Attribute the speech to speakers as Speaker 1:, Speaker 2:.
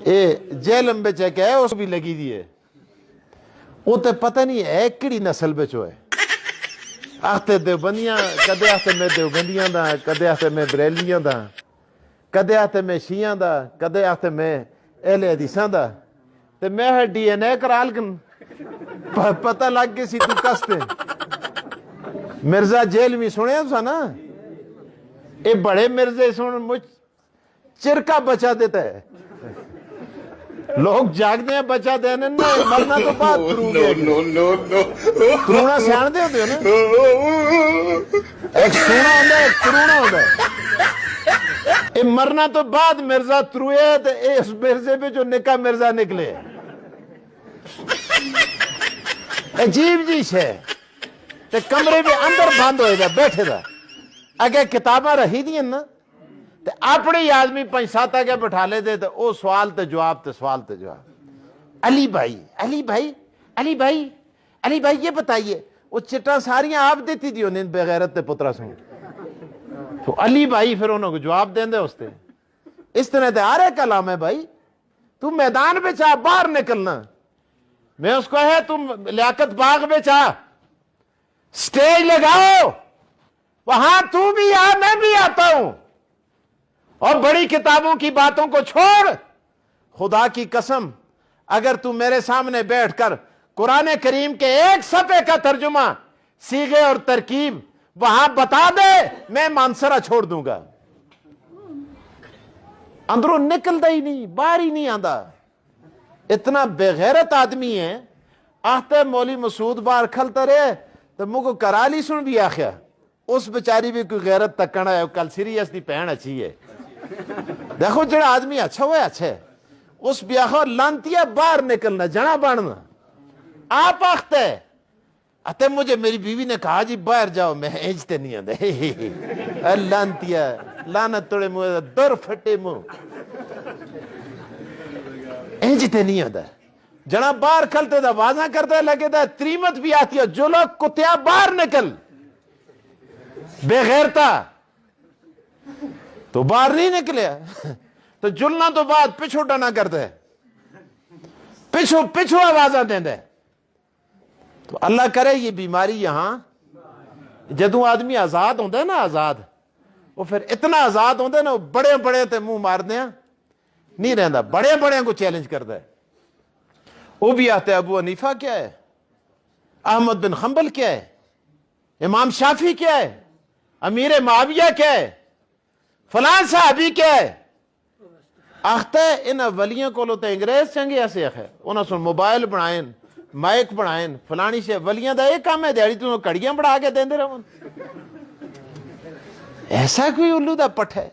Speaker 1: یہ جیلم بچ ایک ہے اس بھی لگی دی ہے وہ تے پتہ نہیں ہے کیڑی نسل بچ ہوئے آختے دیوبندیاں کدے آختے میں دیوبندیاں دا کدے آختے میں بریلیاں دا کدے آختے میں شیعہ دا کدے آختے میں اہل حدیثاں دا تے میں ڈی این اے کرال کن پتہ لگ گئی سی تو کستے مرزا جیل میں سنے ہیں نا اے بڑے مرزے سن مجھ چرکا بچا دیتا ہے لوگ جاگتے ہیں بچا دینے مرنا تو بعد ترونا سیان دے ہوتے ہو نا ایک سونا ہوتا ہے ایک ترونا ہوتا ہے اے مرنا تو بعد مرزا تروئے تو اس مرزے پہ جو نکا مرزا نکلے عجیب جی ہے تے کمرے بھی اندر بند ہوئے دا بیٹھے دا اگر کتاباں رہی دیں نا تے اپنی آدمی 5-7 آگے بٹھا لے دے تو او سوال تے جواب تے سوال تے جواب علی بھائی علی بھائی علی بھائی علی بھائی یہ بتائیے وہ چٹاں ساریاں آپ دیتی دی انہیں بغیرت تے پترہ سن تو علی بھائی پھر انہوں کو جواب دیں دے اس تے اس طرح تے آرے کلام ہے بھائی تو میدان پہ چاہ باہر نکلنا میں اس کو ہے تم لیاقت باغ میں چاہ سٹیج لگاؤ وہاں تو بھی آ میں بھی آتا ہوں اور بڑی کتابوں کی باتوں کو چھوڑ خدا کی قسم اگر تو میرے سامنے بیٹھ کر قرآن کریم کے ایک صفحے کا ترجمہ صیغے اور ترکیب وہاں بتا دے میں مانسرا چھوڑ دوں گا اندروں نکلتا ہی نہیں باہر ہی نہیں آندا اتنا بغیرت آدمی ہے آختے مولی مسعود باہر کھلتا رہے تو مجھ کو کرالی سن بھی آخیا اس بچاری بھی کوئی غیرت تکنا ہے کل سیریس دی پہن اچھی ہے دیکھو جڑا آدمی اچھا ہوئے اچھا ہے اس بیاخو لانتیا باہر نکلنا جنا بڑھنا آپ آختے اتے مجھے میری بیوی نے کہا جی باہر جاؤ میں ایجتے نہیں آدھے لانتیا لانت توڑے منہ در پھٹے منہ ایجتے نہیں آدھے جنا باہر کھلتے دا واضح کرتے لگے دا تریمت بھی آتی ہے جو لوگ کتیا باہر نکل بے غیرتا تو باہر نہیں نکلیا تو جلنا تو بعد پچھو ڈنا کرتے پچھو آوازہ دیں دے تو اللہ کرے یہ بیماری یہاں جدوں آدمی آزاد ہوندے ہے نا آزاد وہ پھر اتنا آزاد ہوندے نا بڑے بڑے تے منہ مار دیا نہیں رہندا بڑے بڑے کو چیلنج کرتا ہے وہ بھی آتے ابو حنیفہ کیا ہے احمد بن حنبل کیا ہے امام شافعی کیا ہے امیر معاویہ کیا ہے فلان صحابی کیا ہے آختا ہے ان ولیوں کو لوتے انگریز چنگے ایسے ہے انہوں نے موبائل بنائیں مائک بنائیں فلانی سے ولیاں دا ایک کام ہے دیاری تو کڑیاں بڑھا کے دیں دے رہا ایسا کوئی الو دا پٹھ ہے